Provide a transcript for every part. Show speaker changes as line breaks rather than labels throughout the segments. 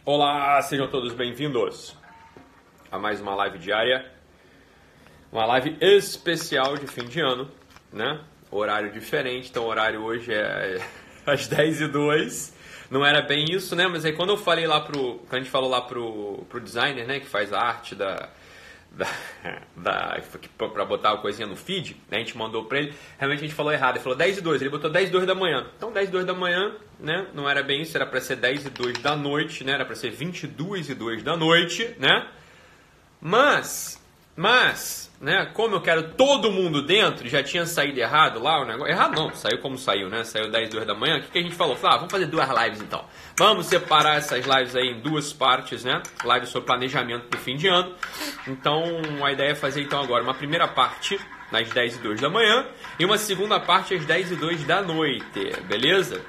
Olá, sejam todos bem-vindos a mais uma live diária, uma live especial de fim de ano, né? Horário diferente, então o horário hoje é às 10h02. Não era bem isso, né? Mas aí quando eu falei lá quando a gente falou lá pro designer, né, que faz a arte pra botar a coisinha no feed, né, a gente mandou pra ele, realmente a gente falou errado, ele falou 10h02, ele botou 10h02 da manhã. Então 10h02 da manhã, né, não era bem isso, era pra ser 10h02 da noite, né, era pra ser 22h02 da noite, né, mas, né, como eu quero todo mundo dentro, já tinha saído errado lá o negócio, errado não, saiu como saiu, né, saiu 10h02 da manhã, o que a gente falou? Falou, vamos fazer duas lives então, vamos separar essas lives aí em duas partes, né, lives sobre planejamento do fim de ano. Então a ideia é fazer então agora uma primeira parte às 10h02 da manhã e uma segunda parte às 10h02 da noite, beleza?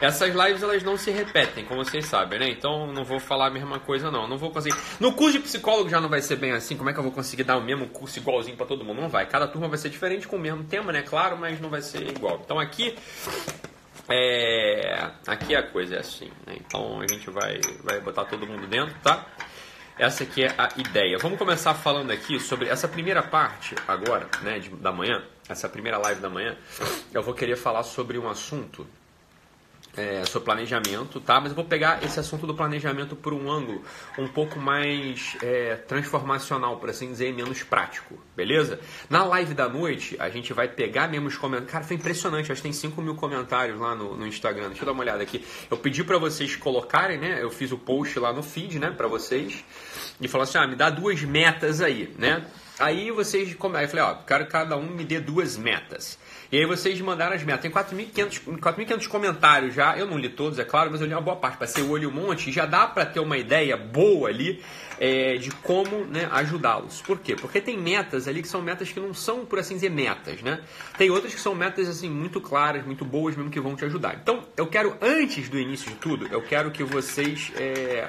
Essas lives elas não se repetem, como vocês sabem, né? Então não vou falar a mesma coisa não vou conseguir. No curso de psicólogo já não vai ser bem assim, como é que eu vou conseguir dar o mesmo curso igualzinho para todo mundo? Não vai, cada turma vai ser diferente com o mesmo tema, né? Claro, mas não vai ser igual. Então aqui a coisa é assim, né? Então a gente vai botar todo mundo dentro, tá? Essa aqui é a ideia. Vamos começar falando aqui sobre essa primeira parte agora, né, da manhã, essa primeira live da manhã. Eu vou querer falar sobre um assunto, sobre planejamento, tá? Mas eu vou pegar esse assunto do planejamento por um ângulo um pouco mais transformacional, por assim dizer, menos prático, beleza? Na live da noite, a gente vai pegar mesmo os comentários. Cara, foi impressionante, acho que tem 5.000 comentários lá no Instagram. Deixa eu dar uma olhada aqui. Eu pedi pra vocês colocarem, né? Eu fiz o post lá no feed, né? Pra vocês. E falou assim, me dá duas metas aí, né? Aí vocês... Aí eu falei, quero que cada um me dê duas metas. E aí vocês mandaram as metas. Tem 4.500 comentários já. Eu não li todos, é claro, mas eu li uma boa parte. Passei o olho um monte e já dá para ter uma ideia boa ali de como, né, ajudá-los. Por quê? Porque tem metas ali que são metas que não são, por assim dizer, metas, né? Tem outras que são metas assim muito claras, muito boas mesmo, que vão te ajudar. Então, eu quero, antes do início de tudo, eu quero que vocês,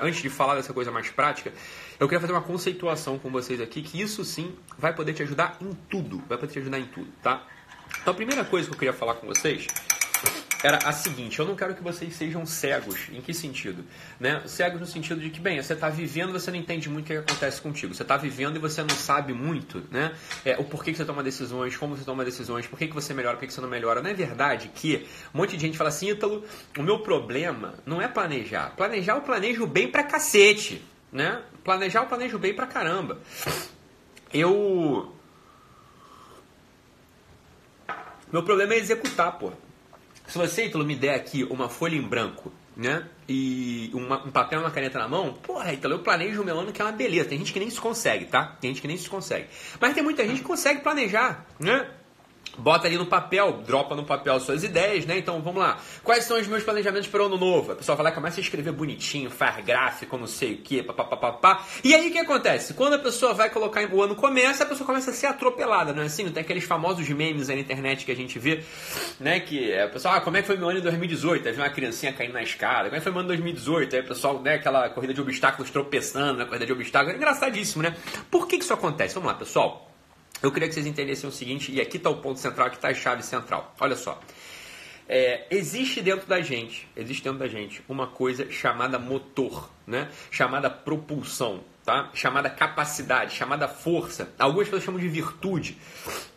antes de falar dessa coisa mais prática, eu queria fazer uma conceituação com vocês aqui, que isso sim vai poder te ajudar em tudo. Vai poder te ajudar em tudo, tá? Então a primeira coisa que eu queria falar com vocês era a seguinte: eu não quero que vocês sejam cegos. Em que sentido? Né? Cegos no sentido de que, bem, você está vivendo, você não entende muito o que acontece contigo. Você está vivendo e você não sabe muito, né? O porquê que você toma decisões, como você toma decisões, por que você melhora, por que você não melhora. Não é verdade que um monte de gente fala assim, Ítalo, o meu problema não é planejar. Planejar eu planejo bem pra cacete, né? Planejar eu planejo bem pra caramba. Meu problema é executar, pô. Se você, Ítalo, me der aqui uma folha em branco, né? E um papel e uma caneta na mão, porra, Ítalo, eu planejo o meu ano, que é uma beleza. Tem gente que nem isso consegue, tá? Tem gente que nem isso consegue. Mas tem muita gente que consegue planejar, né? Bota ali no papel, dropa no papel as suas ideias, né? Então, vamos lá. Quais são os meus planejamentos para o ano novo? A pessoa vai lá, começa a escrever bonitinho, faz gráfico, não sei o quê, papapá. E aí, o que acontece? Quando a pessoa vai colocar, o ano começa, a pessoa começa a ser atropelada, não é assim? Tem aqueles famosos memes aí na internet que a gente vê, né? Que a pessoa, como é que foi meu ano em 2018? Aí vem uma criancinha caindo na escada. Como é que foi meu ano em 2018? Aí o pessoal, né? Aquela corrida de obstáculos tropeçando na corrida de obstáculos. É engraçadíssimo, né? Por que isso acontece? Vamos lá, pessoal. Eu queria que vocês entendessem o seguinte, e aqui está o ponto central, aqui está a chave central. Olha só. Existe dentro da gente uma coisa chamada motor, né? Chamada propulsão, tá? Chamada capacidade, chamada força. Algumas pessoas chamam de virtude,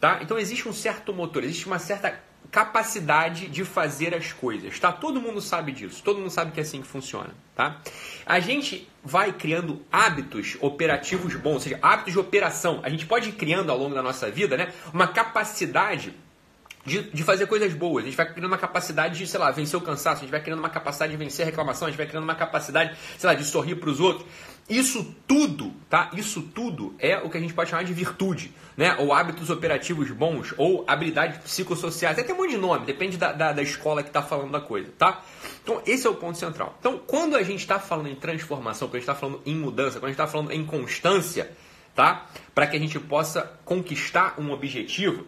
tá? Então existe um certo motor, existe uma certa capacidade de fazer as coisas, tá? Todo mundo sabe disso, todo mundo sabe que é assim que funciona, tá? A gente vai criando hábitos operativos bons, ou seja, hábitos de operação. A gente pode ir criando ao longo da nossa vida, né, uma capacidade de fazer coisas boas. A gente vai criando uma capacidade de, sei lá, vencer o cansaço, a gente vai criando uma capacidade de vencer a reclamação, a gente vai criando uma capacidade, sei lá, de sorrir para os outros. Isso tudo, tá? Isso tudo é o que a gente pode chamar de virtude, né? Ou hábitos operativos bons, ou habilidades psicossociais. Até tem um monte de nome, depende da escola que está falando da coisa, tá? Então, esse é o ponto central. Então, quando a gente está falando em transformação, quando a gente está falando em mudança, quando a gente está falando em constância, tá? Para que a gente possa conquistar um objetivo,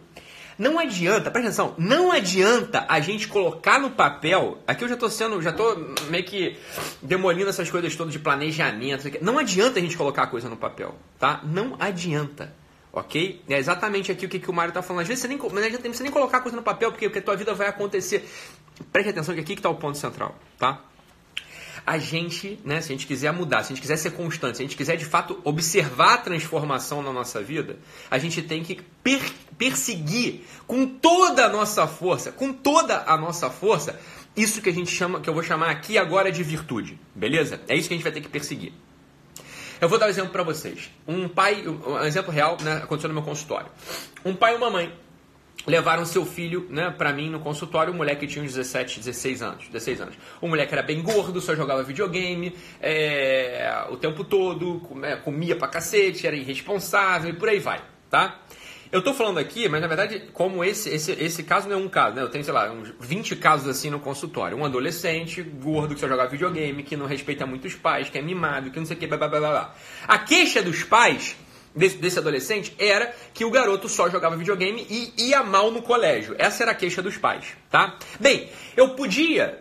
não adianta, presta atenção, não adianta a gente colocar no papel, aqui eu já tô meio que demolindo essas coisas todas de planejamento, não adianta a gente colocar a coisa no papel, tá? Não adianta, ok? É exatamente aqui o que o Mário tá falando, às vezes não adianta você nem colocar a coisa no papel, porque a tua vida vai acontecer. Preste atenção que aqui que tá o ponto central, tá? a gente, né, se a gente quiser mudar, se a gente quiser ser constante, se a gente quiser de fato observar a transformação na nossa vida, a gente tem que perseguir com toda a nossa força, isso que a gente chama, que eu vou chamar aqui agora de virtude, beleza? É isso que a gente vai ter que perseguir. Eu vou dar um exemplo para vocês. Um exemplo real, né, aconteceu no meu consultório. Um pai e uma mãe levaram seu filho, né, pra mim no consultório. O moleque tinha uns 16 anos. O moleque era bem gordo, só jogava videogame o tempo todo, comia pra cacete, era irresponsável e por aí vai, tá? Eu tô falando aqui, mas na verdade, como esse caso não é um caso, né? Eu tenho, sei lá, uns 20 casos assim no consultório. Um adolescente, gordo, que só joga videogame, que não respeita muito os pais, que é mimado, que não sei o que, blá, blá, blá, blá. A queixa dos pais desse adolescente era que o garoto só jogava videogame e ia mal no colégio. Essa era a queixa dos pais, tá? Bem, eu poderia,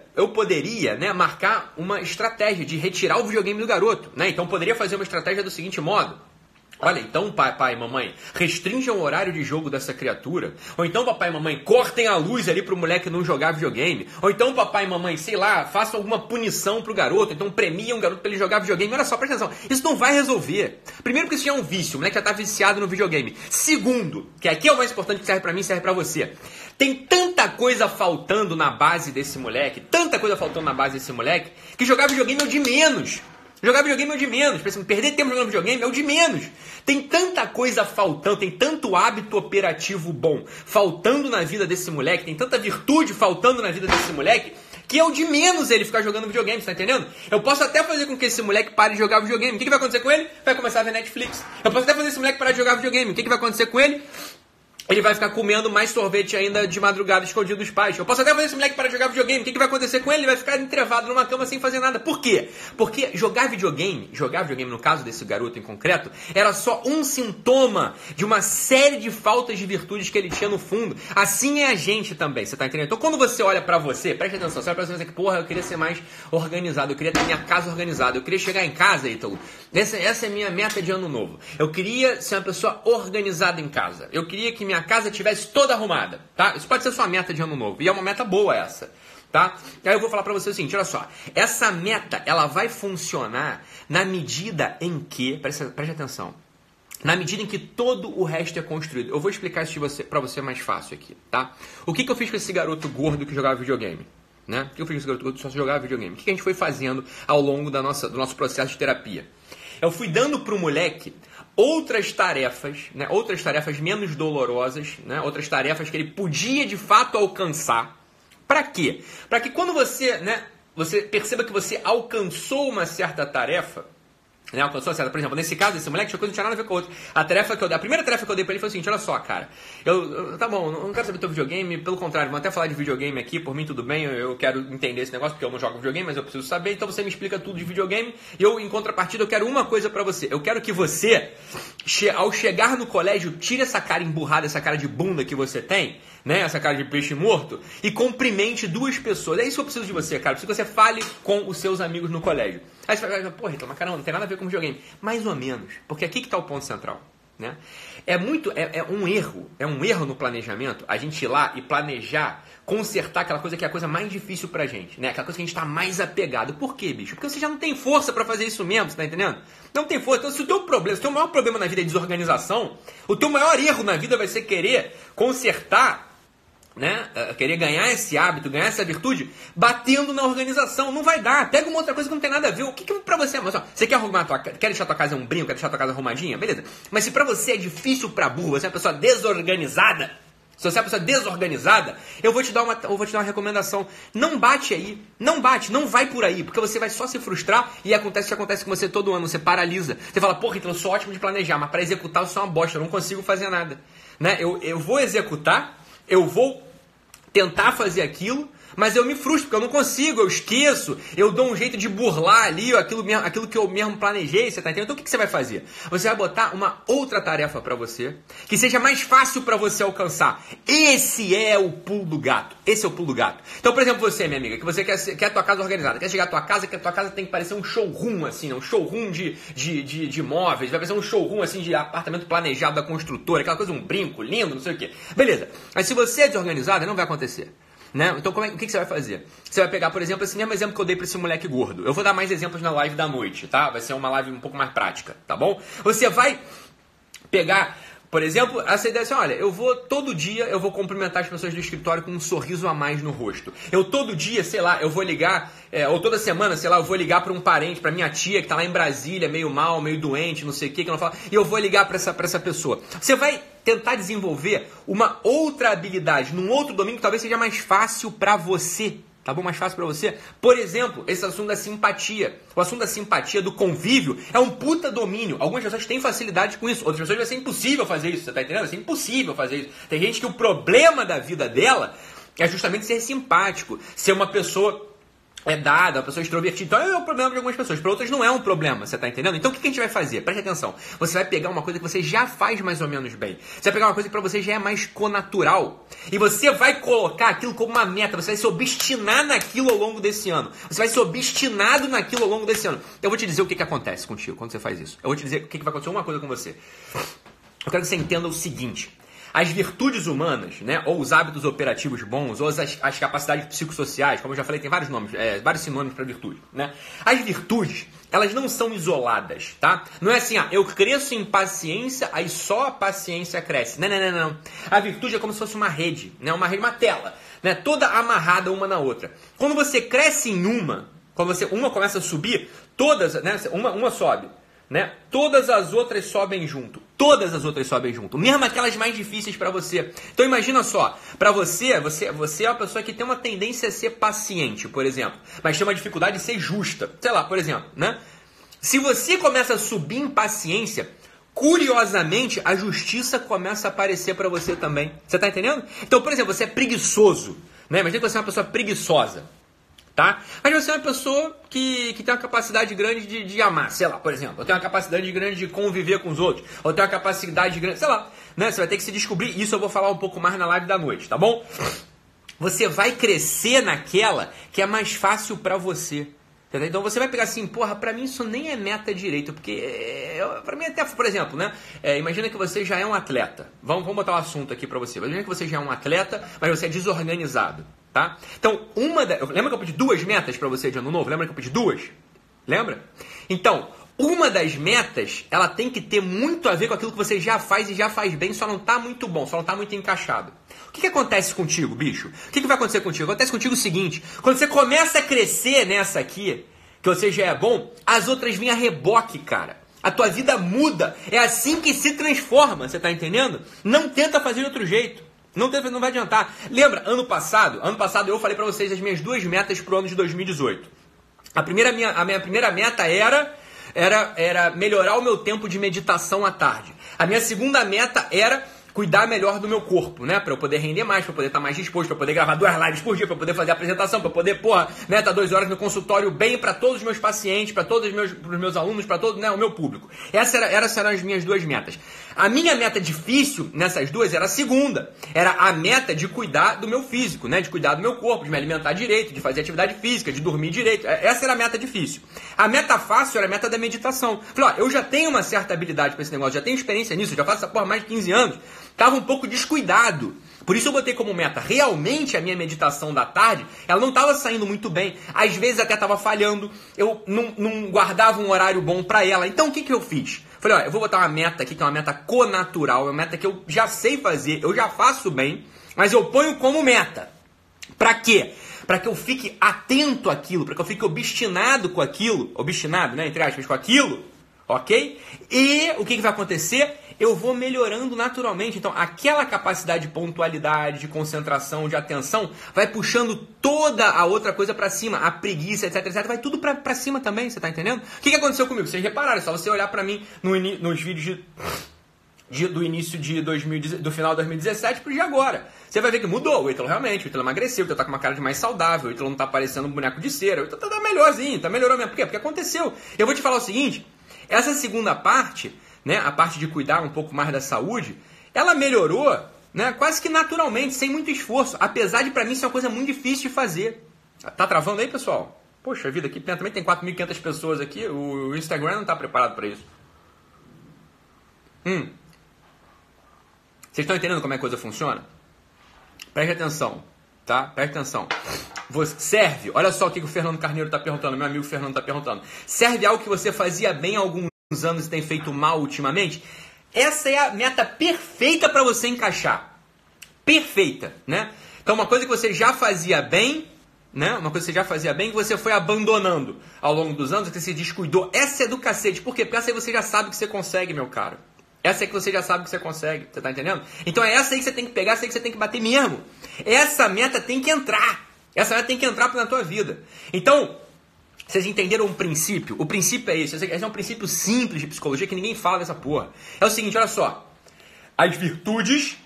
né, marcar uma estratégia de retirar o videogame do garoto, né? Então, poderia fazer uma estratégia do seguinte modo: olha, então papai e mamãe, restringam o horário de jogo dessa criatura. Ou então papai e mamãe, cortem a luz ali pro moleque não jogar videogame. Ou então papai e mamãe, sei lá, façam alguma punição pro garoto. Então premiam o garoto pra ele jogar videogame. Olha só, presta atenção, isso não vai resolver. Primeiro porque isso já é um vício, o moleque já tá viciado no videogame. Segundo, que aqui é o mais importante, que serve pra mim, serve pra você. Tem tanta coisa faltando na base desse moleque, que jogar videogame é o de menos. Jogar videogame é o de menos. Perder tempo jogando videogame é o de menos. Tem tanta coisa faltando, tem tanto hábito operativo bom faltando na vida desse moleque, tem tanta virtude faltando na vida desse moleque, que é o de menos ele ficar jogando videogame, você tá entendendo? Eu posso até fazer com que esse moleque pare de jogar videogame. O que vai acontecer com ele? Vai começar a ver Netflix. Eu posso até fazer esse moleque parar de jogar videogame. O que vai acontecer com ele? Ele vai ficar comendo mais sorvete ainda de madrugada escondido dos pais. Eu posso até fazer esse moleque para jogar videogame. O que vai acontecer com ele? Ele vai ficar entrevado numa cama sem fazer nada. Por quê? Porque jogar videogame no caso desse garoto em concreto, era só um sintoma de uma série de faltas de virtudes que ele tinha no fundo. Assim é a gente também, você tá entendendo? Então quando você olha pra você, preste atenção, você olha pra você e pensa que, porra, eu queria ser mais organizado, eu queria ter minha casa organizada, eu queria chegar em casa, Ítalo. Essa é a minha meta de ano novo. Eu queria ser uma pessoa organizada em casa. Eu queria que minha casa estivesse toda arrumada, tá? Isso pode ser sua meta de ano novo. E é uma meta boa essa, tá? Aí eu vou falar pra você o seguinte, olha só. Essa meta, ela vai funcionar na medida em que, preste atenção, na medida em que todo o resto é construído. Eu vou explicar isso pra você mais fácil aqui, tá? O que eu fiz com esse garoto gordo que jogava videogame? Né? O que eu fiz com esse garoto gordo que só jogava videogame? O que a gente foi fazendo ao longo do nosso processo de terapia? Eu fui dando pro moleque outras tarefas, né? Outras tarefas menos dolorosas, né? Outras tarefas que ele podia de fato alcançar. Para quê? Para que quando você, né, você perceba que você alcançou uma certa tarefa, né, alcançou a certa, por exemplo, nesse caso, esse moleque tinha coisa não tinha nada a ver com a outra. A primeira tarefa que eu dei pra ele foi o seguinte, olha só, cara, tá bom, não quero saber teu videogame, pelo contrário, vamos até falar de videogame aqui, por mim tudo bem, eu quero entender esse negócio, porque eu não jogo videogame, mas eu preciso saber, então você me explica tudo de videogame, e eu, em contrapartida, eu quero uma coisa pra você, eu quero que você, ao chegar no colégio, tire essa cara emburrada, essa cara de bunda que você tem, né, essa cara de peixe morto, e cumprimente duas pessoas. É isso que eu preciso de você, cara. Eu preciso que você fale com os seus amigos no colégio. Aí você vai falar, porra, então, mas caramba, não tem nada a ver com videogame. Mais ou menos, porque aqui que está o ponto central, né? É um erro no planejamento, a gente ir lá e planejar, consertar aquela coisa que é a coisa mais difícil pra gente, né? Aquela coisa que a gente tá mais apegado. Por quê, bicho? Porque você já não tem força pra fazer isso mesmo, você tá entendendo? Não tem força. Então, se o teu maior problema na vida é desorganização, o teu maior erro na vida vai ser querer consertar, né? Querer ganhar esse hábito, ganhar essa virtude, batendo na organização. Não vai dar. Pega uma outra coisa que não tem nada a ver. O que pra você é? Você quer arrumar quer deixar tua casa um brinco, quer deixar tua casa arrumadinha? Beleza. Mas se pra você é difícil pra burro, você é uma pessoa desorganizada, se você é uma pessoa desorganizada, eu vou te dar uma recomendação. Não bate aí. Não bate. Não vai por aí. Porque você vai só se frustrar e acontece o que acontece com você todo ano. Você paralisa. Você fala, porra, então eu sou ótimo de planejar, mas para executar eu sou uma bosta. Eu não consigo fazer nada. Né? Eu vou executar, eu vou tentar fazer aquilo, mas eu me frustro, porque eu não consigo, eu esqueço, eu dou um jeito de burlar ali aquilo que eu mesmo planejei, você tá entendendo? Então o que você vai fazer? Você vai botar uma outra tarefa pra você, que seja mais fácil pra você alcançar. Esse é o pulo do gato. Esse é o pulo do gato. Então, por exemplo, você, minha amiga, que você quer a tua casa organizada, quer chegar à tua casa, que a tua casa tem que parecer um showroom, assim, um showroom de móveis, vai parecer um showroom, assim, de apartamento planejado da construtora, aquela coisa, um brinco lindo, não sei o quê. Beleza. Mas se você é desorganizado, não vai acontecer. Né? Então, o que você vai fazer? Você vai pegar, por exemplo, esse mesmo exemplo que eu dei para esse moleque gordo. Eu vou dar mais exemplos na live da noite, tá? Vai ser uma live um pouco mais prática, tá bom? Você vai pegar, por exemplo, essa ideia assim, olha, todo dia eu vou cumprimentar as pessoas do escritório com um sorriso a mais no rosto. Eu todo dia, sei lá, eu vou ligar, ou toda semana, sei lá, eu vou ligar para um parente, para minha tia que tá lá em Brasília, meio mal, meio doente, não sei o que não fala, e eu vou ligar para essa pessoa. Você vai tentar desenvolver uma outra habilidade num outro domínio que talvez seja mais fácil para você. Tá bom? Mais fácil pra você? Por exemplo, esse assunto da simpatia. O assunto da simpatia, do convívio, é um puta domínio. Algumas pessoas têm facilidade com isso. Outras pessoas vai ser impossível fazer isso. Você tá entendendo? Vai ser impossível fazer isso. Tem gente que o problema da vida dela é justamente ser simpático. Ser uma pessoa dada, uma pessoa extrovertida. Então é um problema de algumas pessoas. Para outras não é um problema. Você tá entendendo? Então o que a gente vai fazer? Preste atenção. Você vai pegar uma coisa que você já faz mais ou menos bem. Você vai pegar uma coisa que pra você já é mais connatural. E você vai colocar aquilo como uma meta. Você vai se obstinar naquilo ao longo desse ano. Você vai ser obstinado naquilo ao longo desse ano. Eu vou te dizer o que acontece contigo quando você faz isso. Eu vou te dizer o que vai acontecer uma coisa com você. Eu quero que você entenda o seguinte. As virtudes humanas, né, ou os hábitos operativos bons, ou as capacidades psicossociais, como eu já falei, tem vários nomes, vários sinônimos para virtude, né? As virtudes, elas não são isoladas, tá? Não é assim, eu cresço em paciência, aí só a paciência cresce. Não. A virtude é como se fosse uma rede, né? Uma rede, uma tela, né? Toda amarrada uma na outra. Quando você cresce em quando uma começa a subir, todas, né? Uma sobe. Né? Todas as outras sobem junto. Mesmo aquelas mais difíceis para você. Então imagina só, para você é uma pessoa que tem uma tendência a ser paciente, por exemplo, mas tem uma dificuldade de ser justa. Sei lá, por exemplo, né? Se você começa a subir em paciência, curiosamente a justiça começa a aparecer para você também. Você tá entendendo? Então, por exemplo, você é preguiçoso, né? Imagina que você é uma pessoa preguiçosa. Tá? Mas você é uma pessoa que tem uma capacidade grande de amar, sei lá, por exemplo. Eu tenho uma capacidade grande de conviver com os outros. Ou tenho uma capacidade grande, sei lá. Né? Você vai ter que se descobrir. Isso eu vou falar um pouco mais na live da noite, tá bom? Você vai crescer naquela que é mais fácil pra você. Entendeu? Então você vai pegar assim, porra, pra mim isso nem é meta direito. Porque pra mim até, por exemplo, né? Imagina que você já é um atleta. Vamos botar um assunto aqui pra você. Imagina que você já é um atleta, mas você é desorganizado. Tá? Então, lembra que eu pedi 2 metas para você de ano novo? Lembra que eu pedi 2? Lembra? Então, uma das metas, ela tem que ter muito a ver com aquilo que você já faz e já faz bem, só não tá muito bom, só não tá muito encaixado. O que acontece contigo, bicho? O que vai acontecer contigo? Acontece contigo o seguinte, quando você começa a crescer nessa aqui, que você já é bom, as outras vêm a reboque, cara. A tua vida muda, é assim que se transforma, você tá entendendo? Não tenta fazer de outro jeito. Não vai adiantar. Lembra, ano passado eu falei pra vocês as minhas 2 metas pro ano de 2018. A minha primeira meta era melhorar o meu tempo de meditação à tarde. A minha segunda meta era cuidar melhor do meu corpo, né? Pra eu poder render mais, pra eu poder estar mais disposto, pra eu poder gravar 2 lives por dia, pra eu poder fazer a apresentação, pra eu poder, né, estar 2 horas no consultório bem pra todos os meus pacientes, pra todos os meus alunos, pra todo, né, o meu público. Essas eram as minhas 2 metas. A minha meta difícil nessas 2 era a segunda. Era a meta de cuidar do meu físico, né? De cuidar do meu corpo, de me alimentar direito, de fazer atividade física, de dormir direito. Essa era a meta difícil. A meta fácil era a meta da meditação. Falei, eu já tenho uma certa habilidade pra esse negócio, já tenho experiência nisso, já faço essa porra há mais de 15 anos. Tava um pouco descuidado. Por isso eu botei como meta. Realmente a minha meditação da tarde, ela não estava saindo muito bem. Às vezes até estava falhando. Eu não guardava um horário bom para ela. Então o que eu fiz? Falei, eu vou botar uma meta aqui que é uma meta connatural. É uma meta que eu já sei fazer, eu já faço bem. Mas eu ponho como meta. Para quê? Para que eu fique atento àquilo. Para que eu fique obstinado com aquilo. Obstinado, né? Entre aspas, com aquilo. Ok? E o que vai acontecer? Eu vou melhorando naturalmente. Então, aquela capacidade de pontualidade, de concentração, de atenção, vai puxando toda a outra coisa pra cima. A preguiça, etc, etc. Vai tudo pra cima também, você tá entendendo? O que aconteceu comigo? Vocês repararam, é só você olhar pra mim nos vídeos do início do final de 2017 pro de agora. Você vai ver que mudou. O Ítalo realmente, o Ítalo emagreceu, o Ítalo tá com uma cara de mais saudável, o Ítalo não tá parecendo um boneco de cera, o Ítalo tá melhorzinho, tá melhorou mesmo. Por quê? Porque aconteceu. Eu vou te falar o seguinte, essa segunda parte, né, a parte de cuidar um pouco mais da saúde, ela melhorou, né, quase que naturalmente, sem muito esforço, apesar de pra mim ser uma coisa muito difícil de fazer. Tá travando aí, pessoal? Poxa vida, aqui também tem 4.500 pessoas aqui, o Instagram não tá preparado pra isso. Vocês estão entendendo como é que a coisa funciona? Preste atenção. tá? Presta atenção. Você serve, olha só o que o Fernando Carneiro está perguntando, meu amigo Fernando está perguntando. Serve algo que você fazia bem há alguns anos e tem feito mal ultimamente? Essa é a meta perfeita para você encaixar. Perfeita, né? Então uma coisa que você já fazia bem, né? Uma coisa que você já fazia bem que você foi abandonando ao longo dos anos, que você se descuidou. Essa é do cacete. Por quê? Porque essa aí você já sabe que você consegue, meu caro. Essa é que você já sabe que você consegue. Você tá entendendo? Então é essa aí que você tem que pegar, essa aí que você tem que bater mesmo. Essa meta tem que entrar. Essa meta tem que entrar na tua vida. Então, vocês entenderam um princípio? O princípio é esse. Esse é um princípio simples de psicologia que ninguém fala dessa porra. É o seguinte, olha só. As virtudes,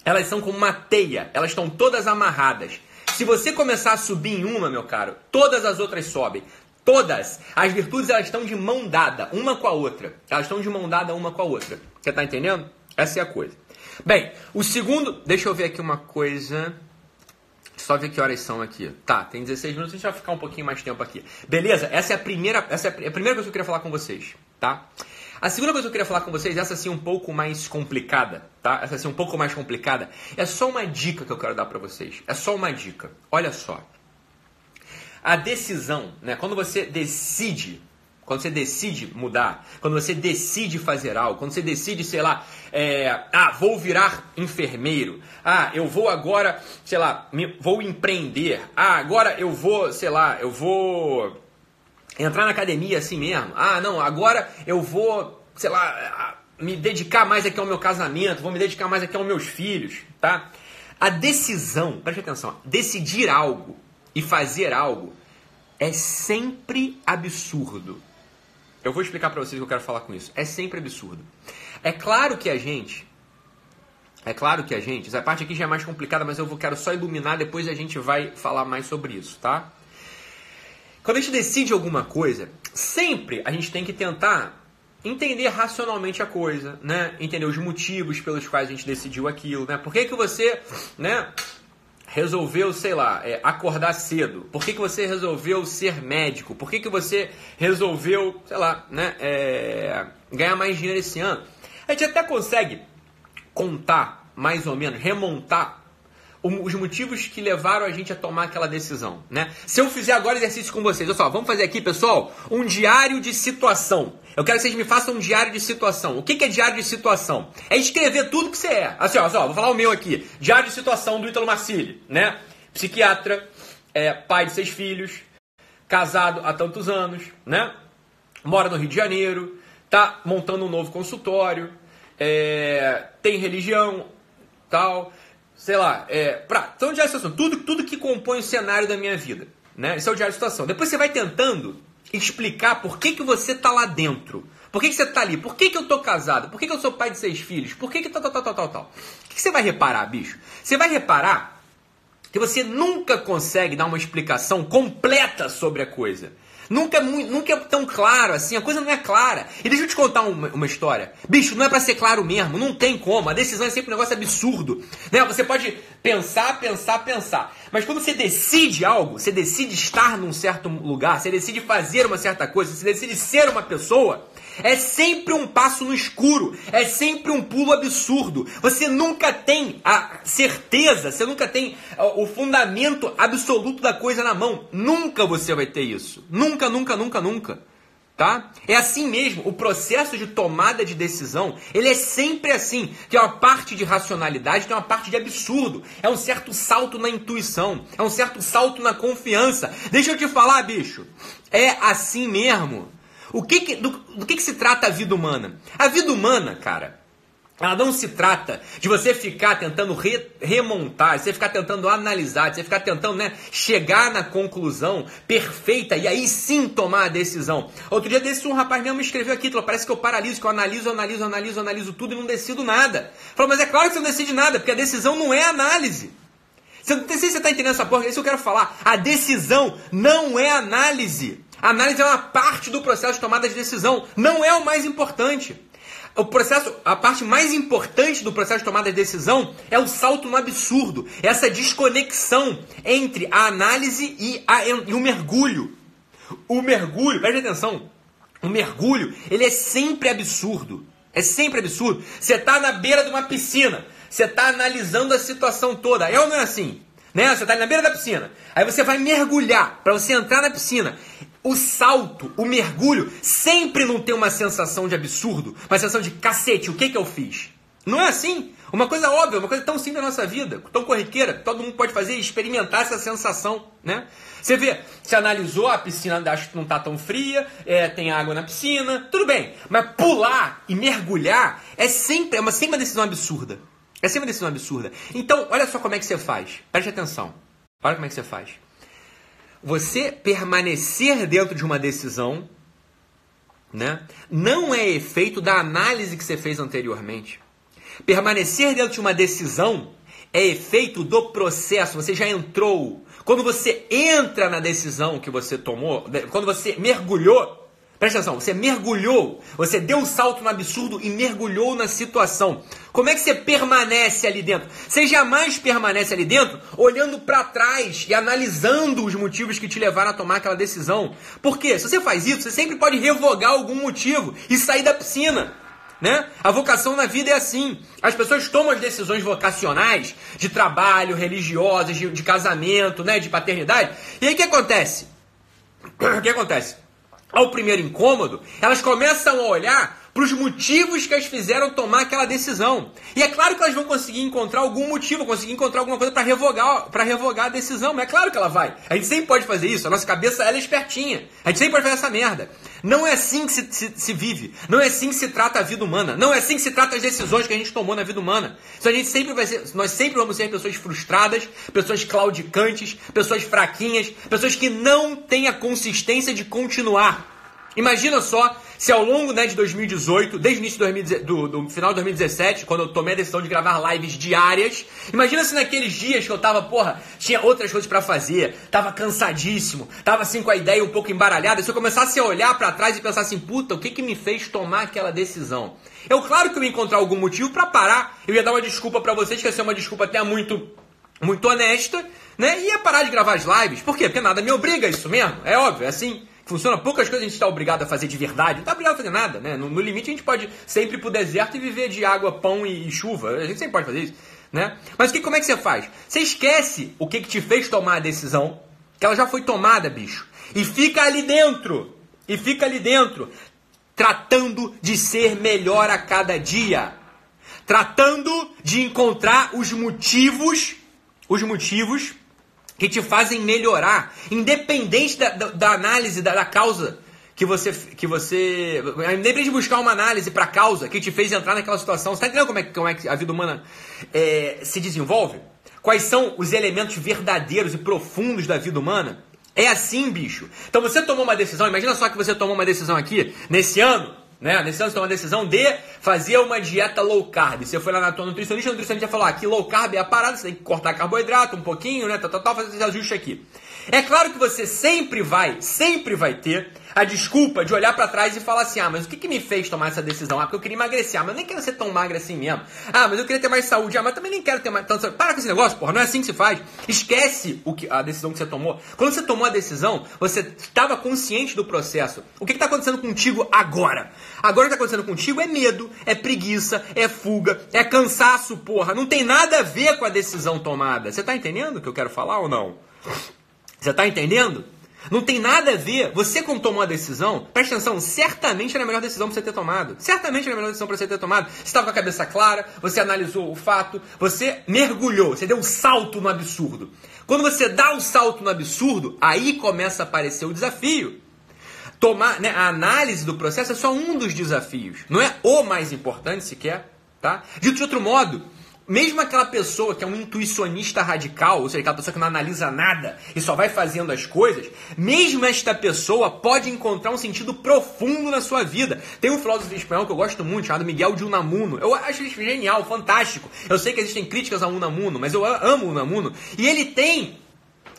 elas são como uma teia. Elas estão todas amarradas. Se você começar a subir em uma, meu caro, todas as outras sobem. Todas. As virtudes, elas estão de mão dada, uma com a outra. Elas estão de mão dada uma com a outra. Você tá entendendo? Essa é a coisa. Bem, o segundo... Deixa eu ver aqui uma coisa... Só ver que horas são aqui. Tá, tem 16 minutos, a gente vai ficar um pouquinho mais tempo aqui. Beleza? Essa é a primeira coisa que eu queria falar com vocês, tá? A segunda coisa que eu queria falar com vocês, essa sim um pouco mais complicada, tá? Essa sim um pouco mais complicada. É só uma dica que eu quero dar pra vocês. É só uma dica. Olha só. A decisão, né? Quando você decide mudar, quando você decide fazer algo, quando você decide, sei lá, vou virar enfermeiro, eu vou agora, sei lá, vou empreender, agora eu vou, sei lá, eu vou entrar na academia assim mesmo, não, agora eu vou, sei lá, me dedicar mais aqui ao meu casamento, vou me dedicar mais aqui aos meus filhos, tá? A decisão, preste atenção, decidir algo e fazer algo é sempre absurdo. Eu vou explicar pra vocês o que eu quero falar com isso. É sempre absurdo. É claro que a gente, essa parte aqui já é mais complicada, mas eu quero só iluminar, depois a gente vai falar mais sobre isso, tá? Quando a gente decide alguma coisa, sempre a gente tem que tentar entender racionalmente a coisa, né? Entender os motivos pelos quais a gente decidiu aquilo, né? Por que você, né, resolveu, sei lá, acordar cedo? Por que você resolveu ser médico? Por que você resolveu, sei lá, né, ganhar mais dinheiro esse ano? A gente até consegue contar, mais ou menos, remontar os motivos que levaram a gente a tomar aquela decisão, né? Se eu fizer agora exercício com vocês, olha só, vamos fazer aqui, pessoal, um diário de situação. Eu quero que vocês me façam um diário de situação. O que é diário de situação? É escrever tudo que você é. Assim, ó, vou falar o meu aqui. Diário de situação do Ítalo Marcilli, né? Psiquiatra, pai de 6 filhos, casado há tantos anos, né? Mora no Rio de Janeiro, tá montando um novo consultório, tem religião, tal, sei lá, então diário de situação, tudo que compõe o cenário da minha vida, né? Esse é o diário de situação. Depois você vai tentando explicar por que você tá lá dentro. Por que você tá ali? Por que eu tô casado? Por que eu sou pai de 6 filhos? Por que tal. O que você vai reparar, bicho? Você vai reparar que você nunca consegue dar uma explicação completa sobre a coisa. Nunca é tão claro assim, a coisa não é clara. E deixa eu te contar uma história. Bicho, não é pra ser claro mesmo, não tem como. A decisão é sempre um negócio absurdo, né? Você pode pensar. Mas quando você decide algo, você decide estar num certo lugar, você decide fazer uma certa coisa, você decide ser uma pessoa, é sempre um passo no escuro, é sempre um pulo absurdo. Você nunca tem a certeza, você nunca tem o fundamento absoluto da coisa na mão. Nunca você vai ter isso. Nunca. Tá? É assim mesmo, o processo de tomada de decisão, ele é sempre assim. Tem uma parte de racionalidade, tem uma parte de absurdo. É um certo salto na intuição, é um certo salto na confiança. Deixa eu te falar, bicho, é assim mesmo. Do que se trata a vida humana? A vida humana, cara, ela não se trata de você ficar tentando remontar, de você ficar tentando analisar, de você ficar tentando, né, chegar na conclusão perfeita e aí sim tomar a decisão. Outro dia desse um rapaz mesmo me escreveu aqui, falou, parece que eu paraliso, que eu analiso tudo e não decido nada. Falou, mas é claro que você não decide nada, porque a decisão não é análise. Não sei se você está entendendo essa porra, é isso que eu quero falar. A decisão não é análise. A análise é uma parte do processo de tomada de decisão, não é o mais importante. A parte mais importante do processo de tomada de decisão é o salto no absurdo, essa desconexão entre a análise e o mergulho. O mergulho, preste atenção, o mergulho, ele é sempre absurdo. É sempre absurdo. Você está na beira de uma piscina. você tá analisando a situação toda. É ou não é assim? Né? Você tá ali na beira da piscina. Aí você vai mergulhar. Para você entrar na piscina, o salto, o mergulho, sempre não tem uma sensação de absurdo. Uma sensação de cacete, o que eu fiz? Não é assim? Uma coisa óbvia, uma coisa tão simples da nossa vida, tão corriqueira, todo mundo pode fazer e experimentar essa sensação, né? Você vê, você analisou, a piscina acho que não tá tão fria, tem água na piscina, tudo bem. Mas pular e mergulhar é sempre uma decisão absurda. É sempre uma decisão absurda. Então, olha só como é que você faz. Preste atenção. Olha como é que você faz. Você permanecer dentro de uma decisão, né, não é efeito da análise que você fez anteriormente. Permanecer dentro de uma decisão é efeito do processo. Você já entrou. Quando você entra na decisão que você tomou, quando você mergulhou, presta atenção, você mergulhou, você deu um salto no absurdo e mergulhou na situação. Como é que você permanece ali dentro? Você jamais permanece ali dentro olhando para trás e analisando os motivos que te levaram a tomar aquela decisão. Por quê? Se você faz isso, você sempre pode revogar algum motivo e sair da piscina. Né? A vocação na vida é assim. As pessoas tomam as decisões vocacionais de trabalho, religiosas, de casamento, né? De paternidade. E aí o que acontece? O que acontece? Ao primeiro incômodo, elas começam a olhar para os motivos que as fizeram tomar aquela decisão. E é claro que elas vão conseguir encontrar algum motivo, conseguir encontrar alguma coisa para revogar a decisão. Mas é claro que ela vai. A gente sempre pode fazer isso. A nossa cabeça ela é espertinha. A gente sempre pode fazer essa merda. Não é assim que se vive. Não é assim que se trata a vida humana. Não é assim que se trata as decisões que a gente tomou na vida humana. Então nós sempre vamos ser pessoas frustradas, pessoas claudicantes, pessoas fraquinhas, pessoas que não têm a consistência de continuar. Imagina só se ao longo, né, de 2018, desde o início do final de 2017, quando eu tomei a decisão de gravar lives diárias, imagina se naqueles dias que eu tava, tinha outras coisas pra fazer, tava cansadíssimo, tava assim com a ideia um pouco embaralhada, se eu começasse a olhar pra trás e pensar assim, puta, o que me fez tomar aquela decisão? Claro que eu ia encontrar algum motivo pra parar, eu ia dar uma desculpa pra vocês, que ia ser uma desculpa até muito honesta, né, e ia parar de gravar as lives. Por quê? Porque nada me obriga a isso mesmo, é óbvio, é assim. Funciona, poucas coisas a gente está obrigado a fazer de verdade. Não está obrigado a fazer nada, né? No limite a gente pode sempre ir pro deserto e viver de água, pão e chuva. A gente sempre pode fazer isso, né? Mas como é que você faz? Você esquece o que te fez tomar a decisão, que ela já foi tomada, bicho. E fica ali dentro. Tratando de ser melhor a cada dia. Tratando de encontrar os motivos que te fazem melhorar, independente da análise da causa que você, independente de buscar uma análise para a causa que te fez entrar naquela situação. Você está entendendo como é que a vida humana se desenvolve? Quais são os elementos verdadeiros e profundos da vida humana? É assim, bicho. Então você tomou uma decisão, imagina só que você tomou uma decisão aqui, nesse ano, né? Nesse ano você tomou uma decisão de fazer uma dieta low carb. Você foi lá na tua nutricionista, o nutricionista falou, que low carb é a parada, você tem que cortar carboidrato um pouquinho, né? Fazer esse ajuste aqui. É claro que você sempre vai ter a desculpa de olhar pra trás e falar assim, mas o que me fez tomar essa decisão? Porque eu queria emagrecer, mas eu nem quero ser tão magra assim mesmo. Mas eu queria ter mais saúde, mas também nem quero ter mais tanto saúde. Para com esse negócio, porra, não é assim que se faz. Esquece a decisão que você tomou. Quando você tomou a decisão, você estava consciente do processo. O que está acontecendo contigo agora? Agora o que está acontecendo contigo é medo, é preguiça, é fuga, é cansaço, porra. Não tem nada a ver com a decisão tomada. Você tá entendendo o que eu quero falar ou não? Você tá entendendo? Não tem nada a ver. Você, quando tomou a decisão, presta atenção, certamente era a melhor decisão para você ter tomado. Certamente era a melhor decisão para você ter tomado. Você estava com a cabeça clara, você analisou o fato, você mergulhou, você deu um salto no absurdo. Quando você dá o salto no absurdo, aí começa a aparecer o desafio. A análise do processo é só um dos desafios. Não é o mais importante sequer. Tá? Dito de outro modo, mesmo aquela pessoa que é um intuicionista radical, ou seja, aquela pessoa que não analisa nada e só vai fazendo as coisas, mesmo esta pessoa pode encontrar um sentido profundo na sua vida. Tem um filósofo espanhol que eu gosto muito, chamado Miguel de Unamuno. Eu acho ele genial, fantástico. Eu sei que existem críticas a Unamuno, mas eu amo Unamuno. E ele tem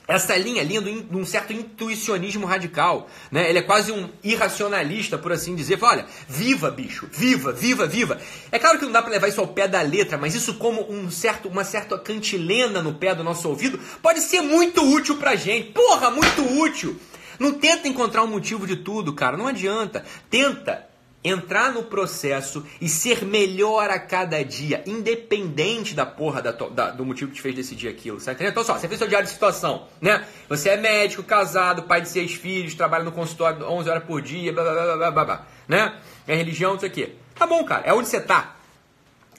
essa linha de um certo intuicionismo radical, né? Ele é quase um irracionalista, por assim dizer. Fala, olha, viva, bicho, viva, viva, viva. É claro que não dá para levar isso ao pé da letra, mas isso como uma certa cantilena no pé do nosso ouvido pode ser muito útil pra gente. Porra, muito útil. Não tenta encontrar um motivo de tudo, cara. Não adianta. Tenta entrar no processo e ser melhor a cada dia, independente da porra do motivo que te fez decidir aquilo, sabe? Então, só, você fez seu diário de situação, né? Você é médico, casado, pai de 6 filhos, trabalha no consultório 11 horas por dia, blá, blá, blá, blá, blá, blá, né? É religião, não sei o quê. Tá bom, cara, é onde você tá.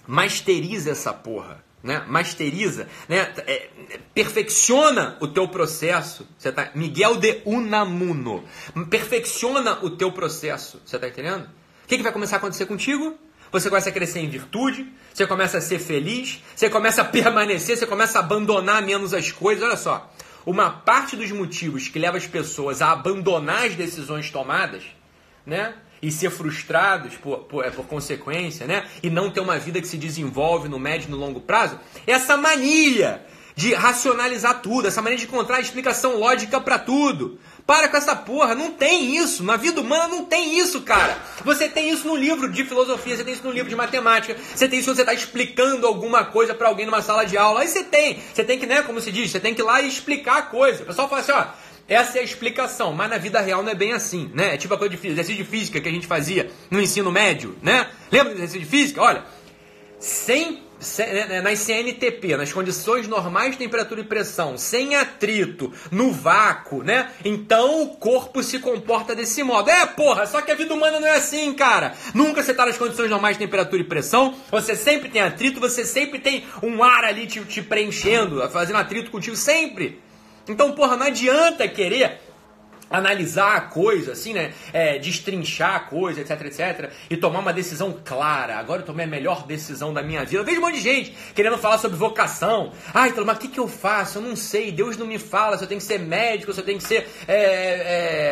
Masteriza essa porra, né? Masteriza, né? Perfecciona o teu processo, você tá? Miguel de Unamuno. Perfecciona o teu processo, você tá entendendo? O que vai começar a acontecer contigo? Você começa a crescer em virtude, você começa a ser feliz, você começa a permanecer, você começa a abandonar menos as coisas. Olha só, uma parte dos motivos que leva as pessoas a abandonar as decisões tomadas, né? E ser frustrados por consequência, né? E não ter uma vida que se desenvolve no médio e no longo prazo, é essa mania de racionalizar tudo, essa mania de encontrar explicação lógica pra tudo. Para com essa porra, não tem isso. Na vida humana não tem isso, cara. Você tem isso no livro de filosofia, você tem isso no livro de matemática, você tem isso quando você está explicando alguma coisa para alguém numa sala de aula. Aí você tem que, né, como se diz, você tem que ir lá e explicar a coisa. O pessoal fala assim, ó, essa é a explicação, mas na vida real não é bem assim, né? É tipo a coisa de exercício de física que a gente fazia no ensino médio, né? Lembra do exercício de física? Olha, nas CNTP, nas condições normais de temperatura e pressão, sem atrito, no vácuo, né? Então o corpo se comporta desse modo. Porra, só que a vida humana não é assim, cara. Nunca você tá nas condições normais de temperatura e pressão, você sempre tem atrito, você sempre tem um ar ali te preenchendo, fazendo atrito contigo, sempre. Então, porra, não adianta querer analisar a coisa, assim, né? Destrinchar a coisa, etc, etc. E tomar uma decisão clara. Agora eu tomei a melhor decisão da minha vida. Eu vejo um monte de gente querendo falar sobre vocação. Ai, mas o que eu faço? Eu não sei. Deus não me fala se eu tenho que ser médico, se eu tenho que ser,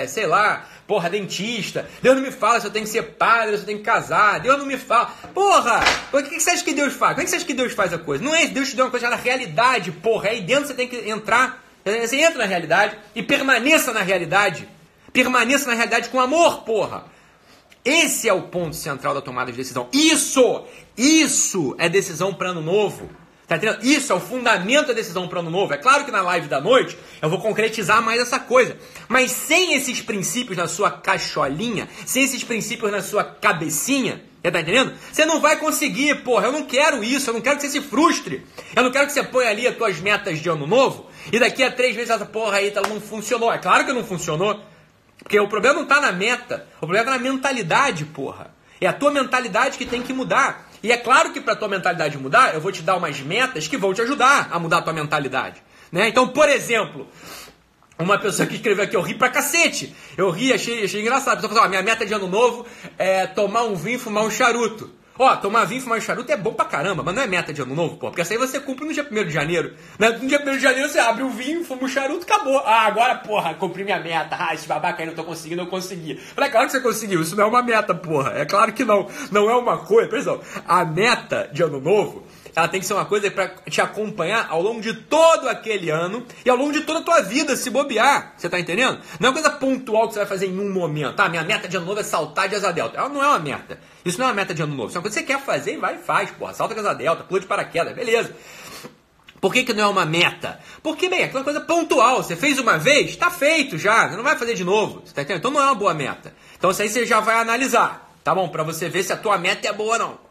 sei lá, porra, dentista. Deus não me fala se eu tenho que ser padre, se eu tenho que casar. Deus não me fala. Porra! O que você acha que Deus faz? Como é que você acha que Deus faz a coisa? Não é Deus te deu uma coisa chamada realidade, porra. Aí dentro você tem que entrar. Você entra na realidade e permaneça na realidade. Permaneça na realidade com amor, porra. Esse é o ponto central da tomada de decisão. Isso é decisão para ano novo. Tá entendendo? Isso é o fundamento da decisão para ano novo. É claro que na live da noite eu vou concretizar mais essa coisa. Mas sem esses princípios na sua cacholinha, sem esses princípios na sua cabecinha, você tá entendendo? Você não vai conseguir, porra. Eu não quero isso, eu não quero que você se frustre. Eu não quero que você ponha ali as tuas metas de ano novo e daqui a 3 meses essa porra aí não funcionou. É claro que não funcionou. Porque o problema não tá na meta. O problema tá na mentalidade, porra. É a tua mentalidade que tem que mudar. E é claro que pra tua mentalidade mudar, eu vou te dar umas metas que vão te ajudar a mudar a tua mentalidade. Né? Então, por exemplo, uma pessoa que escreveu aqui, eu ri pra cacete. Eu ri, achei engraçado. A pessoa falou, minha meta de ano novo é tomar um vinho e fumar um charuto. Tomar vinho e fumar um charuto é bom pra caramba, mas não é meta de ano novo, pô. Porque essa aí você cumpre no dia 1º de janeiro. Né? No dia 1º de janeiro você abre o vinho, fuma um charuto, acabou. Agora, porra, cumpri minha meta. Esse babaca aí não tô conseguindo, eu consegui. Falei, é claro que você conseguiu, isso não é uma meta, porra. É claro que não. Não é uma coisa. Por exemplo, a meta de ano novo, ela tem que ser uma coisa para te acompanhar ao longo de todo aquele ano e ao longo de toda a tua vida, se bobear. Você tá entendendo? Não é uma coisa pontual que você vai fazer em um momento. Minha meta de ano novo é saltar de asa delta. Ela não é uma meta. Isso não é uma meta de ano novo. Isso é uma coisa que você quer fazer e vai e faz, porra. Salta de asa delta, pula de paraquedas, beleza. Por que não é uma meta? Porque, bem, é aquela coisa pontual. Você fez uma vez, tá feito já. Você não vai fazer de novo. Você tá entendendo? Então não é uma boa meta. Então isso aí você já vai analisar, tá bom? Pra você ver se a tua meta é boa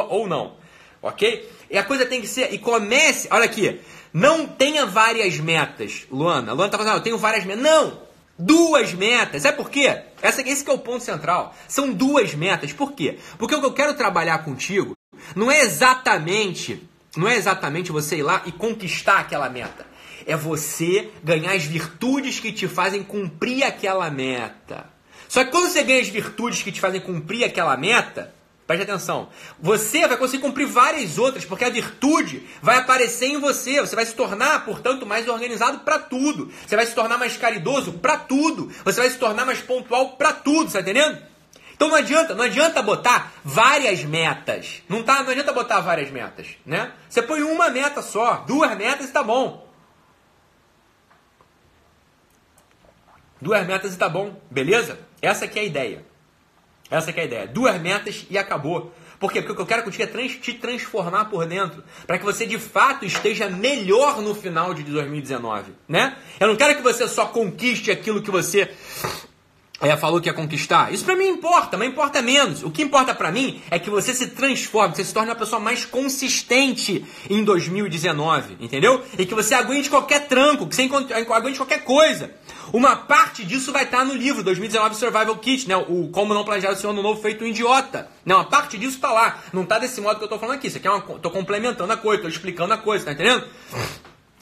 ou não. Ok? E a coisa tem que ser... E comece... Olha aqui. Não tenha várias metas, Luana. Luana tá falando, eu tenho várias metas. Não! 2 metas. Sabe por quê? Esse que é o ponto central. São 2 metas. Por quê? Porque o que eu quero trabalhar contigo não é exatamente você ir lá e conquistar aquela meta. É você ganhar as virtudes que te fazem cumprir aquela meta. Só que quando você ganha as virtudes que te fazem cumprir aquela meta... Preste atenção, você vai conseguir cumprir várias outras, porque a virtude vai aparecer em você, você vai se tornar, portanto, mais organizado para tudo, você vai se tornar mais caridoso para tudo, você vai se tornar mais pontual para tudo, tá entendendo? Então não adianta botar várias metas, não adianta botar várias metas, né? Você põe uma meta só, 2 metas e tá bom. 2 metas e tá bom, beleza? Essa aqui é a ideia. 2 metas e acabou. Por quê? Porque o que eu quero contigo é te transformar por dentro. Para que você, de fato, esteja melhor no final de 2019. Né? Eu não quero que você só conquiste aquilo que você falou que ia conquistar. Isso pra mim importa, mas importa menos. O que importa pra mim é que você se transforme, que você se torne uma pessoa mais consistente em 2019, entendeu? E que você aguente qualquer tranco, que você aguente qualquer coisa. Uma parte disso vai estar no livro 2019 Survival Kit, né? O Como Não Planejar o Seu Ano Novo Feito um Idiota. Não, uma parte disso tá lá. Não tá desse modo que eu tô falando aqui. Isso aqui é tô complementando a coisa, tô explicando a coisa, tá entendendo?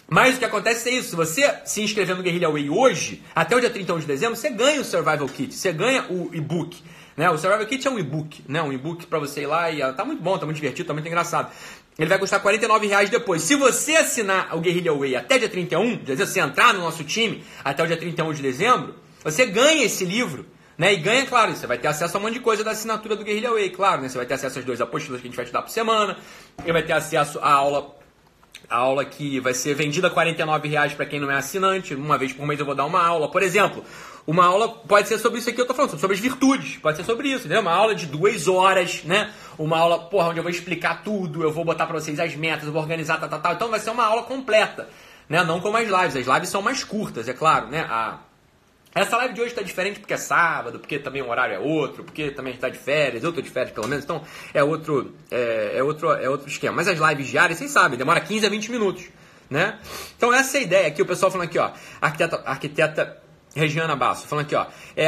Mas o que acontece é isso, se você se inscrever no Guerrilla Way hoje, até o dia 31 de dezembro, você ganha o Survival Kit, você ganha o e-book. Né? O Survival Kit é um e-book, né? Um e-book pra você ir lá e tá muito bom, tá muito divertido, tá muito engraçado. Ele vai custar R$49 depois. Se você assinar o Guerrilla Way até dia 31, quer dizer, você entrar no nosso time até o dia 31 de dezembro, você ganha esse livro. Né? E ganha, claro, você vai ter acesso a um monte de coisa da assinatura do Guerrilla Way, claro, né? Você vai ter acesso às 2 apostilas que a gente vai te dar por semana, e vai ter acesso à aula que vai ser vendida R$49 para quem não é assinante. Uma vez por mês eu vou dar uma aula. Por exemplo, uma aula pode ser sobre isso aqui que eu tô falando, sobre as virtudes. Pode ser sobre isso, né? Uma aula de 2 horas, né? Uma aula, onde eu vou explicar tudo, eu vou botar para vocês as metas, eu vou organizar, tal. Então vai ser uma aula completa, né? Não como as lives. As lives são mais curtas, é claro, né? Essa live de hoje está diferente porque é sábado, porque também o horário é outro, porque também está de férias, eu estou de férias pelo menos, então é outro esquema. Mas as lives diárias, vocês sabem, demora 15 a 20 minutos, né? Então essa é a ideia aqui, o pessoal falando aqui, ó, arquiteta Regiana Basso, falando aqui, ó,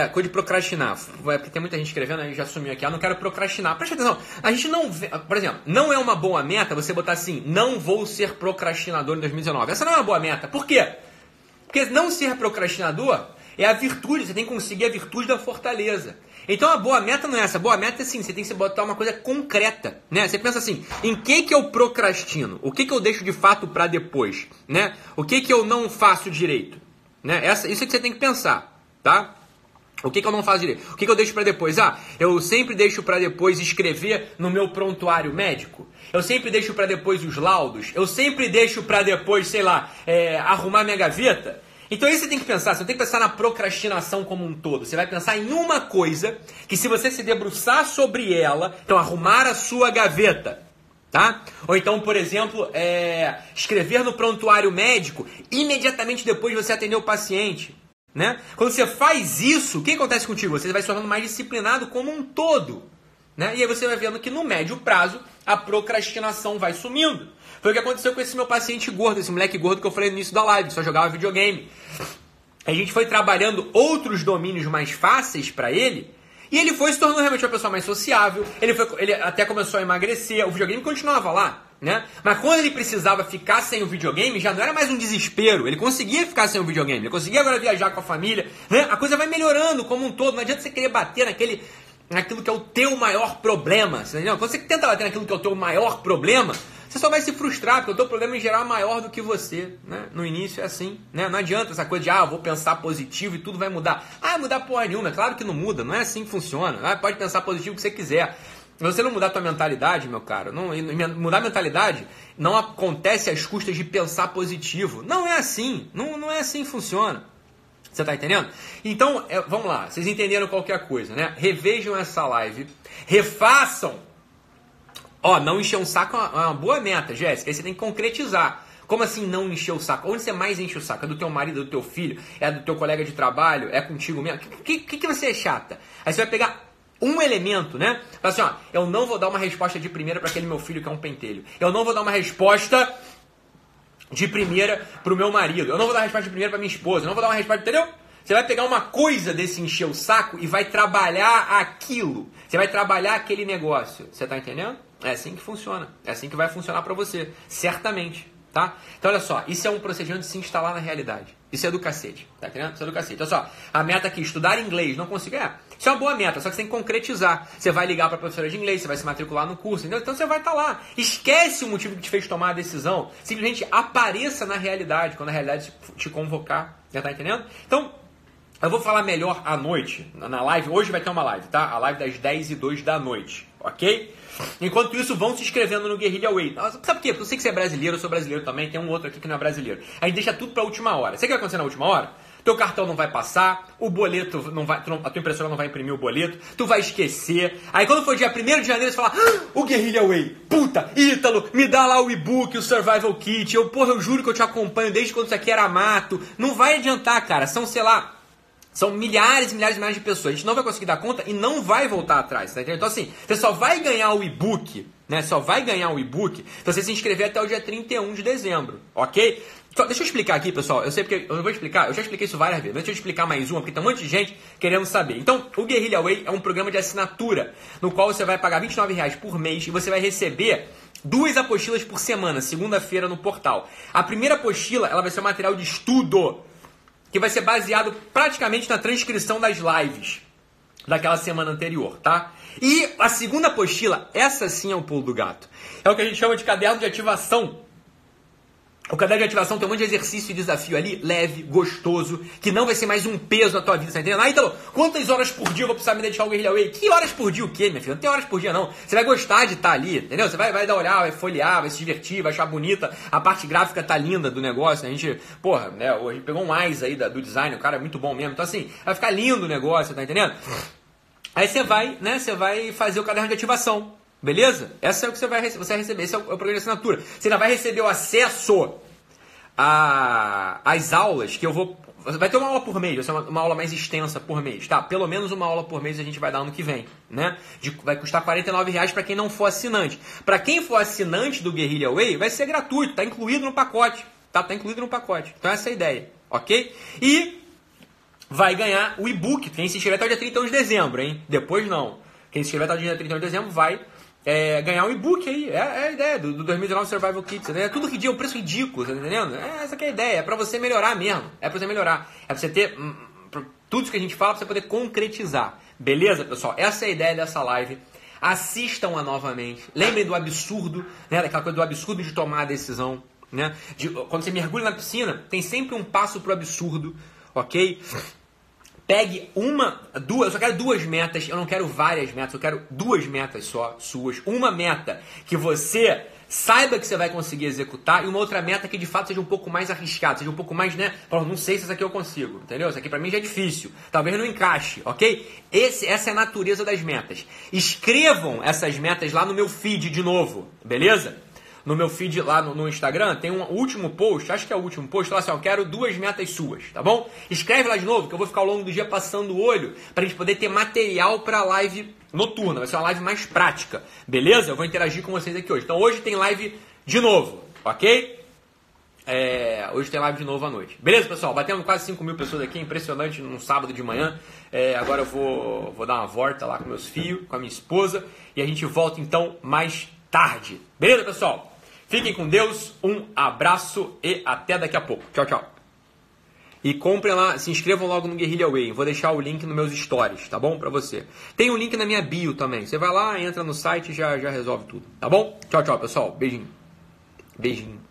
coisa de procrastinar, porque tem muita gente escrevendo, aí já sumiu aqui, não quero procrastinar. Presta atenção, a gente não vê, por exemplo, não é uma boa meta você botar assim, não vou ser procrastinador em 2019. Essa não é uma boa meta, por quê? Porque não ser procrastinador é a virtude, você tem que conseguir a virtude da fortaleza. Então a boa meta não é essa, a boa meta é assim, você tem que botar uma coisa concreta, né? Você pensa assim, em que eu procrastino? O que eu deixo de fato para depois, né? O que eu não faço direito, né? Isso é que você tem que pensar, tá? O que eu não faço direito? O que eu deixo para depois? Eu sempre deixo para depois escrever no meu prontuário médico. Eu sempre deixo para depois os laudos. Eu sempre deixo para depois, sei lá, arrumar minha gaveta. Então isso você tem que pensar, você não tem que pensar na procrastinação como um todo. Você vai pensar em uma coisa que se você se debruçar sobre ela, então arrumar a sua gaveta, tá? Ou então, por exemplo, escrever no prontuário médico imediatamente depois de você atender o paciente, né? Quando você faz isso, o que acontece contigo? Você vai se tornando mais disciplinado como um todo, né? E aí você vai vendo que no médio prazo a procrastinação vai sumindo. Foi o que aconteceu com esse meu paciente gordo, esse moleque gordo que eu falei no início da live, só jogava videogame. A gente foi trabalhando outros domínios mais fáceis para ele, e ele foi se tornando realmente uma pessoa mais sociável, ele até começou a emagrecer, o videogame continuava lá, né? Mas quando ele precisava ficar sem o videogame, já não era mais um desespero, ele conseguia ficar sem o videogame, ele conseguia agora viajar com a família, né? A coisa vai melhorando como um todo, não adianta você querer bater naquilo que é o teu maior problema, entendeu? Quando você tenta bater naquilo que é o teu maior problema, você só vai se frustrar, porque o teu problema em geral é maior do que você, né? No início é assim, né? Não adianta essa coisa de, eu vou pensar positivo e tudo vai mudar. Mudar porra nenhuma, claro que não muda, não é assim que funciona. Pode pensar positivo o que você quiser. Se você não mudar a tua mentalidade, meu caro, mudar a mentalidade não acontece às custas de pensar positivo. Não é assim, não é assim que funciona. Você tá entendendo? Então, vamos lá, vocês entenderam qualquer coisa, né? Revejam essa live, refaçam. Não encher um saco é uma boa meta, Jéssica. Aí você tem que concretizar. Como assim não encher o saco? Onde você mais enche o saco? É do teu marido, é do teu filho? É do teu colega de trabalho? É contigo mesmo? O que você é chata? Aí você vai pegar um elemento, né? Fala assim, eu não vou dar uma resposta de primeira para aquele meu filho que é um pentelho. Eu não vou dar uma resposta de primeira pro meu marido. Eu não vou dar uma resposta de primeira pra minha esposa. Eu não vou dar uma resposta, entendeu? Você vai pegar uma coisa desse encher o saco e vai trabalhar aquilo. Você vai trabalhar aquele negócio. Você tá entendendo? É assim que funciona. É assim que vai funcionar pra você. Certamente. Tá? Então olha só. Isso é um procedimento de se instalar na realidade. Isso é do cacete. Tá entendendo? Isso é do cacete. Olha só. A meta aqui, estudar inglês. Não consigo. Isso é uma boa meta. Só que você tem que concretizar. Você vai ligar pra professora de inglês. Você vai se matricular no curso. Entendeu? Então você vai estar lá. Esquece o motivo que te fez tomar a decisão. Simplesmente apareça na realidade. Quando a realidade te convocar. Já tá entendendo? Então, eu vou falar melhor à noite, na live. Hoje vai ter uma live, tá? A live das 10h02 da noite, ok? Enquanto isso, vão se inscrevendo no Guerrilla Way. Sabe por quê? Porque eu sei que você é brasileiro, eu sou brasileiro também. Tem um outro aqui que não é brasileiro. A gente deixa tudo pra última hora. Sabe o que vai acontecer na última hora? Teu cartão não vai passar, o boleto não vai, a tua impressora não vai imprimir o boleto, tu vai esquecer. Aí quando for dia 1º de janeiro, você fala, o Guerrilla Way, puta, Ítalo, me dá lá o e-book, o Survival Kit, eu juro que eu te acompanho desde quando isso aqui era mato. Não vai adiantar, cara, são, sei lá, São milhares e milhares e milhares de pessoas. A gente não vai conseguir dar conta e não vai voltar atrás, tá entendendo? Então assim, você só vai ganhar o e-book, né? Só vai ganhar o e-book se você se inscrever até o dia 31 de dezembro, ok? Então, deixa eu explicar aqui, pessoal. Eu sei porque eu vou explicar, eu já expliquei isso várias vezes, mas deixa eu explicar mais uma, porque tem um monte de gente querendo saber. Então, o Guerrilla Way é um programa de assinatura, no qual você vai pagar R$29 por mês e você vai receber 2 apostilas por semana, segunda-feira no portal. A primeira apostila, ela vai ser um material de estudo, que vai ser baseado praticamente na transcrição das lives daquela semana anterior, tá? E a segunda apostila, essa sim é o pulo do gato. É o que a gente chama de caderno de ativação. O caderno de ativação tem um monte de exercício e desafio ali, leve, gostoso, que não vai ser mais um peso na tua vida, tá entendendo? Ah, então, quantas horas por dia eu vou precisar me dedicar ao Guerrilla Way? Que horas por dia o quê, minha filha? Não tem horas por dia, não. Você vai gostar de estar ali, entendeu? Você vai dar olhar, vai folhear, vai se divertir, vai achar bonita. A parte gráfica tá linda do negócio, né? A gente, porra, né? A gente pegou um mais aí do design, o cara é muito bom mesmo. Então, assim, vai ficar lindo o negócio, tá entendendo? Aí você vai, né? Você vai fazer o caderno de ativação. Beleza? Essa é o que você vai receber. Esse é o programa de assinatura. Você ainda vai receber o acesso às aulas que eu vou... Vai ter uma aula por mês, vai ser uma aula mais extensa por mês, tá? Pelo menos uma aula por mês a gente vai dar ano que vem, né? Vai custar R$49 para quem não for assinante. Para quem for assinante do Guerrilla Way, vai ser gratuito, tá incluído no pacote, tá? Tá incluído no pacote. Então essa é a ideia, ok? E vai ganhar o e-book, quem se inscrever até o dia 31 de dezembro, hein? Depois não. Quem se inscrever até o dia 31 de dezembro vai ganhar um e-book aí. É a ideia do 2019 Survival Kit. É tudo ridículo, um preço ridículo, tá entendendo? Essa que é a ideia. É pra você melhorar mesmo. É pra você melhorar. É pra você ter tudo isso que a gente fala pra você poder concretizar. Beleza, pessoal? Essa é a ideia dessa live. Assistam-a novamente. Lembrem do absurdo, né? Daquela coisa do absurdo de tomar a decisão, né? Quando você mergulha na piscina, tem sempre um passo pro absurdo, ok? Pegue duas, eu só quero 2 metas, eu não quero várias metas, eu quero 2 metas só, suas. Uma meta que você saiba que você vai conseguir executar e uma outra meta que de fato seja um pouco mais arriscada, seja um pouco mais, né? Não sei se essa aqui eu consigo, entendeu? Isso aqui pra mim já é difícil, talvez não encaixe, ok? Essa é a natureza das metas. Escrevam essas metas lá no meu feed de novo, beleza? No meu feed lá no Instagram, tem um último post, acho que é o último post, lá assim, eu quero 2 metas suas, tá bom? Escreve lá de novo, que eu vou ficar ao longo do dia passando o olho pra gente poder ter material pra live noturna, vai ser uma live mais prática, beleza? Eu vou interagir com vocês aqui hoje. Então hoje tem live de novo, ok? Hoje tem live de novo à noite. Beleza, pessoal? Batemos quase 5 mil pessoas aqui, impressionante, num sábado de manhã. Agora eu vou dar uma volta lá com meus filhos, com a minha esposa, e a gente volta então mais tarde. Beleza, pessoal? Fiquem com Deus, um abraço e até daqui a pouco. Tchau, tchau. E comprem lá, se inscrevam logo no Guerrilla Way. Vou deixar o link nos meus stories, tá bom? Pra você. Tem um link na minha bio também. Você vai lá, entra no site e já resolve tudo, tá bom? Tchau, tchau, pessoal. Beijinho. Beijinho.